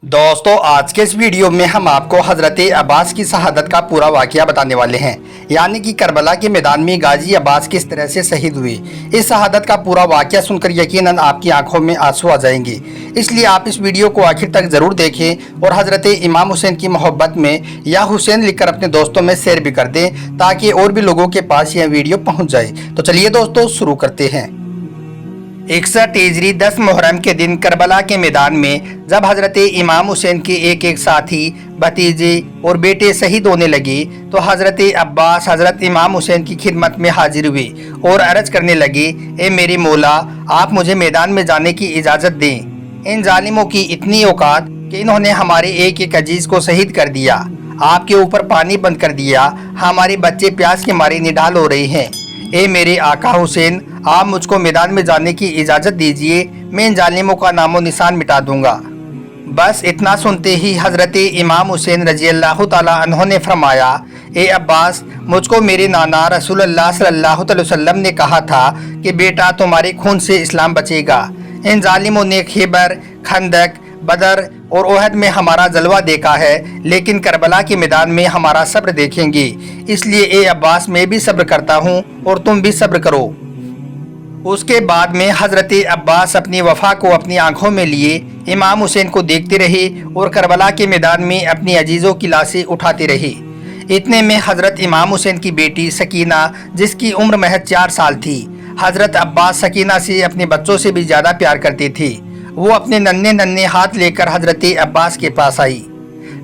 दोस्तों आज के इस वीडियो में हम आपको हज़रत अब्बास की शहादत का पूरा वाक़या बताने वाले हैं, यानी कि करबला के मैदान में गाजी अब्बास किस तरह से शहीद हुए। इस शहादत का पूरा वाक़या सुनकर यकीनन आपकी आंखों में आंसू आ जाएंगे, इसलिए आप इस वीडियो को आखिर तक ज़रूर देखें और हज़रत इमाम हुसैन की मोहब्बत में या हुसैन लिखकर अपने दोस्तों में शेयर भी कर दें ताकि और भी लोगों के पास यह वीडियो पहुँच जाए। तो चलिए दोस्तों शुरू करते हैं। 61 हिजरी 10 मुहर्रम के दिन करबला के मैदान में जब हज़रत इमाम हुसैन के एक एक साथी, भतीजे और बेटे शहीद होने लगे तो हज़रत अब्बास हज़रत इमाम हुसैन की खिदमत में हाजिर हुए और अर्ज करने लगे, ए मेरे मौला, आप मुझे मैदान में जाने की इजाज़त दें। इन जालिमों की इतनी औकात कि इन्होंने हमारे एक एक अजीज़ को शहीद कर दिया, आपके ऊपर पानी बंद कर दिया, हमारे बच्चे प्यास के मारे निढाल हो रहे हैं। ए मेरे आका हुसैन, आप मुझको मैदान में जाने की इजाज़त दीजिए, मैं इन जालिमों का नामो निशान मिटा दूंगा। बस इतना सुनते ही हज़रत इमाम हुसैन रजी अल्लाह ताला अन्हो ने फरमाया, ए अब्बास, मुझको मेरे नाना रसूलुल्लाह सल्लल्लाहु अलैहि वसल्लम ने कहा था कि बेटा तुम्हारे खून से इस्लाम बचेगा। इन जालिमों ने खैबर, खंदक, बदर और ओहद में हमारा जलवा देखा है, लेकिन करबला के मैदान में हमारा सब्र देखेंगे। इसलिए ए अब्बास, मैं भी सब्र करता हूँ और तुम भी सब्र करो। उसके बाद में हज़रत अब्बास अपनी वफ़ा को अपनी आंखों में लिए इमाम हुसैन को देखते रहे और करबला के मैदान में अपनी अजीज़ों की लाशें उठाते रहे। इतने में हज़रत इमाम हुसैन की बेटी सकीना, जिसकी उम्र महज 4 साल थी, हज़रत अब्बास सकीना से अपने बच्चों से भी ज़्यादा प्यार करते थे। वो अपने नन्हे नन्हे हाथ लेकर हज़रत अब्बास के पास आई।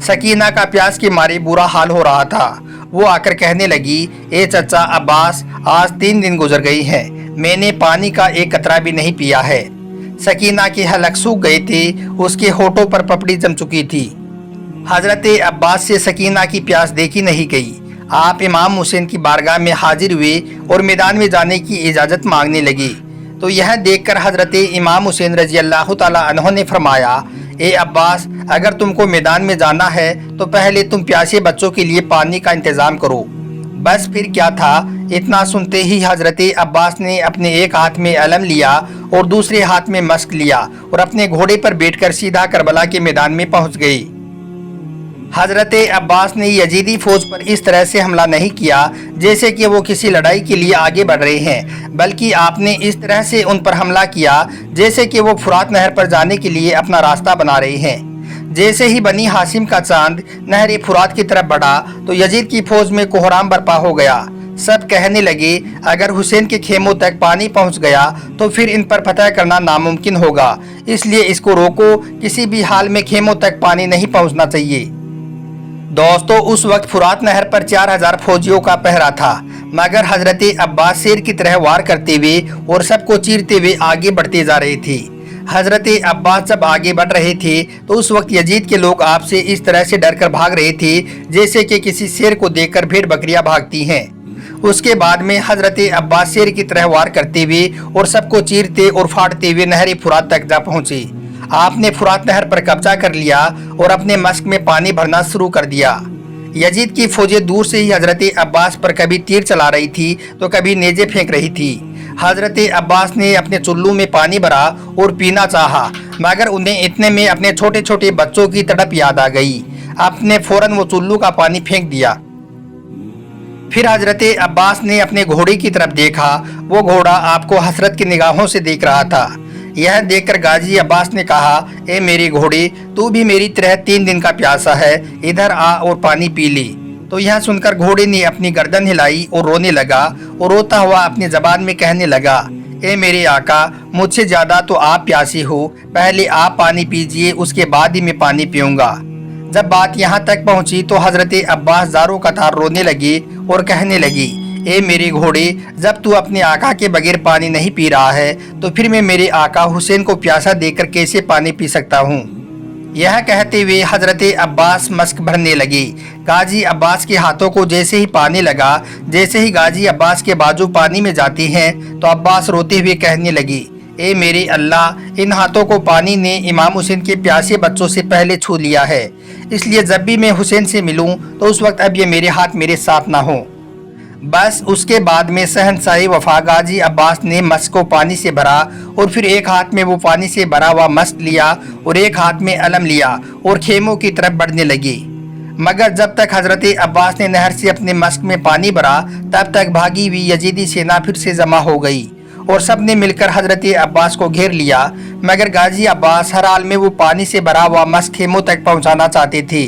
सकीना का प्यास के मारे बुरा हाल हो रहा था। वो आकर कहने लगी, ए चचा अब्बास, आज 3 दिन गुजर गई हैं, मैंने पानी का एक कतरा भी नहीं पिया है। सकीना के हलक सूख गए थे, उसके होठों पर पपड़ी जम चुकी थी। हज़रत अब्बास से सकीना की प्यास देखी नहीं गई। आप इमाम हुसैन की बारगाह में हाजिर हुए और मैदान में जाने की इजाज़त मांगने लगे। तो यह देखकर हज़रत इमाम हुसैन रजी अल्लाह ताला अन्हो ने फरमाया, ए अब्बास, अगर तुमको मैदान में जाना है तो पहले तुम प्यासे बच्चों के लिए पानी का इंतज़ाम करो। बस फिर क्या था, इतना सुनते ही हज़रत अब्बास ने अपने एक हाथ में अलम लिया और दूसरे हाथ में मस्क लिया और अपने घोड़े पर बैठकर सीधा करबला के मैदान में पहुंच गए। हज़रत अब्बास ने यजीदी फौज पर इस तरह से हमला नहीं किया जैसे कि वो किसी लड़ाई के लिए आगे बढ़ रहे हैं, बल्कि आपने इस तरह से उन पर हमला किया जैसे कि वो फुरात नहर पर जाने के लिए अपना रास्ता बना रहे हैं। जैसे ही बनी हाशिम का चांद नहर फुरात की तरफ बढ़ा तो यजीद की फौज में कोहराम बर्पा हो गया। सब कहने लगे, अगर हुसैन के खेमों तक पानी पहुंच गया तो फिर इन पर फतह करना नामुमकिन होगा, इसलिए इसको रोको, किसी भी हाल में खेमों तक पानी नहीं पहुंचना चाहिए। दोस्तों, उस वक्त फुरात नहर पर 4000 फौजियों का पहरा था, मगर हज़रत अब्बास शेर की तरह वार करते हुए और सबको चीरते हुए आगे बढ़ते जा रहे थे। हज़रत अब्बास जब आगे बढ़ रहे थे तो उस वक्त यजीद के लोग आपसे इस तरह से डर कर भाग रहे थे जैसे कि किसी शेर को देखकर भेड़ बकरियां भागती हैं। उसके बाद में हज़रत अब्बास शेर की तरह वार करते हुए और सबको चीरते और फाड़ते हुए नहर फुरात तक जा पहुँचे। आपने फुरात नहर पर कब्जा कर लिया और अपने मस्क में पानी भरना शुरू कर दिया। यजीद की फौजें दूर से ही हज़रत अब्बास पर कभी तीर चला रही थी तो कभी नेज़े फेंक रही थी। हज़रत अब्बास ने अपने चुल्लू में पानी भरा और पीना चाहा, मगर उन्हें इतने में अपने छोटे छोटे बच्चों की तड़प याद आ गई। आपने फौरन वो चुल्लू का पानी फेंक दिया। फिर हज़रत अब्बास ने अपने घोड़े की तरफ देखा। वो घोड़ा आपको हसरत की निगाहों से देख रहा था। यह देखकर गाजी अब्बास ने कहा, ए मेरे घोड़े, तू भी मेरी तरह 3 दिन का प्यासा है, इधर आ और पानी पी ले। तो यह सुनकर घोड़े ने अपनी गर्दन हिलाई और रोने लगा और रोता हुआ अपनी ज़बान में कहने लगा, ए मेरे आका, मुझसे ज़्यादा तो आप प्यासी हो, पहले आप पानी पीजिए, उसके बाद ही मैं पानी पीऊँगा। जब बात यहाँ तक पहुँची तो हज़रत अब्बास ज़ारों कतार रोने लगे और कहने लगी, ए मेरे घोड़े, जब तू अपने आका के बगैर पानी नहीं पी रहा है तो फिर मैं मेरे आका हुसैन को प्यासा देकर कैसे पानी पी सकता हूँ। यह कहते हुए हज़रत अब्बास मस्क भरने लगे। गाजी अब्बास के हाथों को जैसे ही पानी लगा, जैसे ही गाजी अब्बास के बाजू पानी में जाती हैं तो अब्बास रोते हुए कहने लगी, ए मेरे अल्लाह, इन हाथों को पानी ने इमाम हुसैन के प्यासे बच्चों से पहले छू लिया है, इसलिए जब भी मैं हुसैन से मिलूँ तो उस वक्त अब ये मेरे हाथ मेरे साथ ना हो। बस उसके बाद में शहंशाह वफा गाजी अब्बास ने मस्क को पानी से भरा और फिर एक हाथ में वो पानी से भरा हुआ मस्क लिया और एक हाथ में अलम लिया और खेमों की तरफ बढ़ने लगी। मगर जब तक हजरत अब्बास ने नहर से अपने मस्क में पानी भरा तब तक भागी हुई यजीदी सेना फिर से जमा हो गई और सब ने मिलकर हजरत अब्बास को घेर लिया। मगर गाजी अब्बास हर हाल में वो पानी से भरा हुआ मस्क खेमों तक पहुंचाना चाहते थे।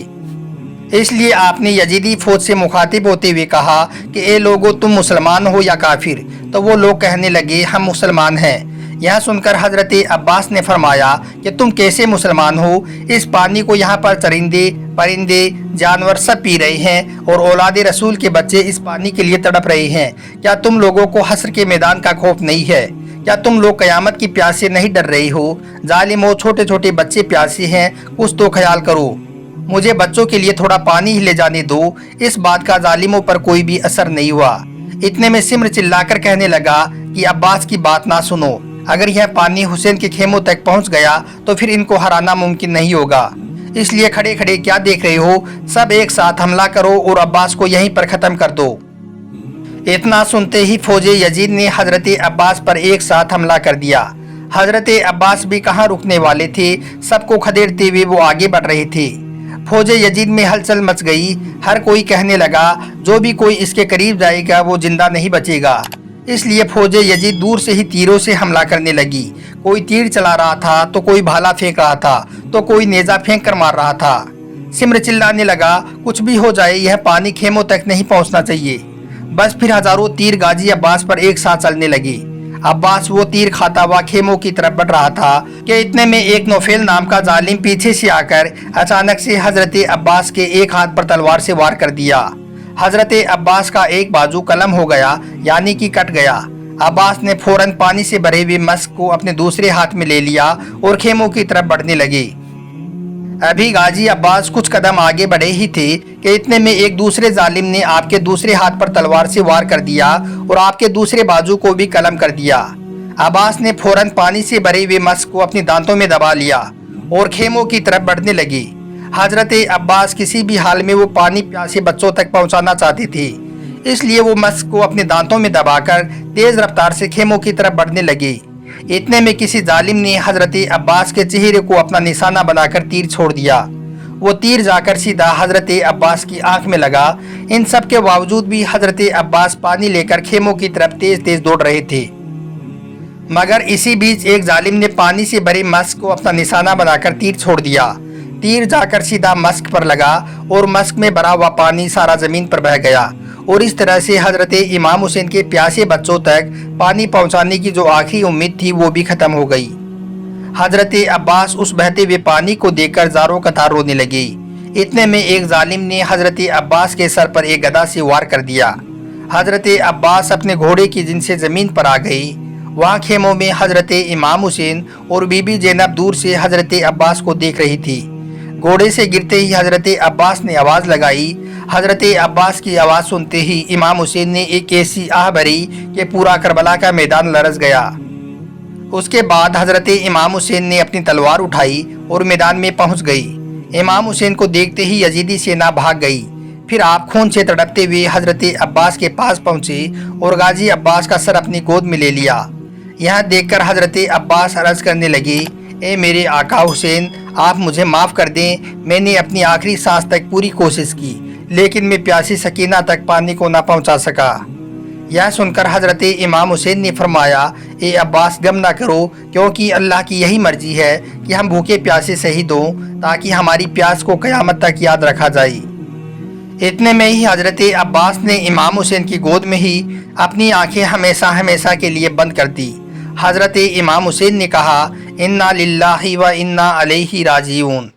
इसलिए आपने यजीदी फौज से मुखातिब होते हुए कहा कि ए लोगो, तुम मुसलमान हो या काफिर? तो वो लोग कहने लगे, हम मुसलमान हैं। यह सुनकर हजरत अब्बास ने फरमाया कि तुम कैसे मुसलमान हो? इस पानी को यहाँ पर चरिंदे, परिंदे, जानवर सब पी रहे हैं और औलाद रसूल के बच्चे इस पानी के लिए तड़प रहे हैं। क्या तुम लोगों को हश्र के मैदान का खौफ नहीं है? क्या तुम लोग क़यामत की प्यास से नहीं डर रहे हो? जालिमो, छोटे छोटे बच्चे प्यासे हैं, कुछ तो ख्याल करो। मुझे बच्चों के लिए थोड़ा पानी ही ले जाने दो। इस बात का जालिमों पर कोई भी असर नहीं हुआ। इतने में सिमर चिल्लाकर कहने लगा कि अब्बास की बात ना सुनो। अगर यह पानी हुसैन के खेमों तक पहुंच गया तो फिर इनको हराना मुमकिन नहीं होगा। इसलिए खड़े खड़े क्या देख रहे हो? सब एक साथ हमला करो और अब्बास को यहीं पर खत्म कर दो। इतना सुनते ही फौजे यजीद ने हजरत अब्बास पर एक साथ हमला कर दिया। हजरत अब्बास भी कहाँ रुकने वाले थे, सबको खदेड़ते हुए वो आगे बढ़ रहे थे। फौजे यजीद में हलचल मच गई। हर कोई कहने लगा, जो भी कोई इसके करीब जाएगा वो जिंदा नहीं बचेगा। इसलिए फौजे यजीद दूर से ही तीरों से हमला करने लगी। कोई तीर चला रहा था तो कोई भाला फेंक रहा था तो कोई नेजा फेंक कर मार रहा था। सिमर चिल्लाने लगा, कुछ भी हो जाए यह पानी खेमों तक नहीं पहुंचना चाहिए। बस फिर हजारों तीर गाजी अब्बास पर एक साथ चलने लगे। अब्बास वो तीर खाता हुआ खेमों की तरफ बढ़ रहा था कि इतने में एक नौफेल नाम का जालिम पीछे से आकर अचानक से हजरत अब्बास के एक हाथ पर तलवार से वार कर दिया। हजरत अब्बास का एक बाजू कलम हो गया, यानी कि कट गया। अब्बास ने फौरन पानी से भरे हुए मस्क को अपने दूसरे हाथ में ले लिया और खेमों की तरफ बढ़ने लगे। अभी गाजी अब्बास कुछ कदम आगे बढ़े ही थे कि इतने में एक दूसरे जालिम ने आपके दूसरे हाथ पर तलवार से वार कर दिया और आपके दूसरे बाजू को भी कलम कर दिया। अब्बास ने फौरन पानी से भरे हुए मस्क को अपने दांतों में दबा लिया और खेमों की तरफ बढ़ने लगे। हजरत अब्बास किसी भी हाल में वो पानी प्यासे बच्चों तक पहुंचाना चाहते थे, इसलिए वो मस्क को अपने दांतों में दबाकर तेज रफ्तार से खेमों की तरफ बढ़ने लगे। इतने में किसी जालिम ने हजरत अब्बास के चेहरे को अपना निशाना बनाकर तीर छोड़ दिया। वो तीर जाकर सीधा हजरत अब्बास की आंख में लगा। इन सब के बावजूद भी हजरत अब्बास पानी लेकर खेमों की तरफ तेज तेज दौड़ रहे थे। मगर इसी बीच एक जालिम ने पानी से भरे मस्क को अपना निशाना बनाकर तीर छोड़ दिया। तीर जाकर सीधा मस्क पर लगा और मस्क में भरा हुआ पानी सारा जमीन पर बह गया और इस तरह से हजरत इमाम हुसैन के प्यासे बच्चों तक पानी पहुंचाने की जो आखिरी उम्मीद थी वो भी खत्म हो गई। हजरत अब्बास उस बहते हुए पानी को देखकर जारों कतार रोने लगे। इतने में एक जालिम ने हजरत अब्बास के सर पर एक गदा से वार कर दिया। हजरत अब्बास अपने घोड़े की जिनसे जमीन पर आ गई। वहाँ खेमों में हजरत इमाम हुसैन और बीबी ज़ैनब दूर से हजरत अब्बास को देख रही थी। घोड़े से गिरते ही हजरत अब्बास ने आवाज़ लगाई। हजरत अब्बास की आवाज़ सुनते ही इमाम हुसैन ने एक ऐसी आह भरी कि पूरा करबला का मैदान लरज़ गया। उसके बाद हजरत इमाम हुसैन ने अपनी तलवार उठाई और मैदान में पहुंच गई। इमाम हुसैन को देखते ही यजीदी सेना भाग गई। फिर आप खून से तड़पते हुए हजरत अब्बास के पास पहुंचे और गाजी अब्बास का सर अपनी गोद में ले लिया। यह देखकर हजरत अब्बास अर्ज़ करने लगे, ए मेरे आका हुसैन, आप मुझे माफ़ कर दें। मैंने अपनी आखिरी सांस तक पूरी कोशिश की, लेकिन मैं प्यासी सकीना तक पानी को ना पहुंचा सका। यह सुनकर हजरत इमाम हुसैन ने फरमाया, ए अब्बास, गम ना करो, क्योंकि अल्लाह की यही मर्जी है कि हम भूखे प्यासे शहीद हों ताकि हमारी प्यास को क़यामत तक याद रखा जाए। इतने में ही हजरत अब्बास ने इमाम हुसैन की गोद में ही अपनी आंखें हमेशा हमेशा के लिए बंद कर दी। हजरत इमाम हुसैन ने कहा, इन्ना लिल्लाहि व इन्ना अलैहि राजिऊन।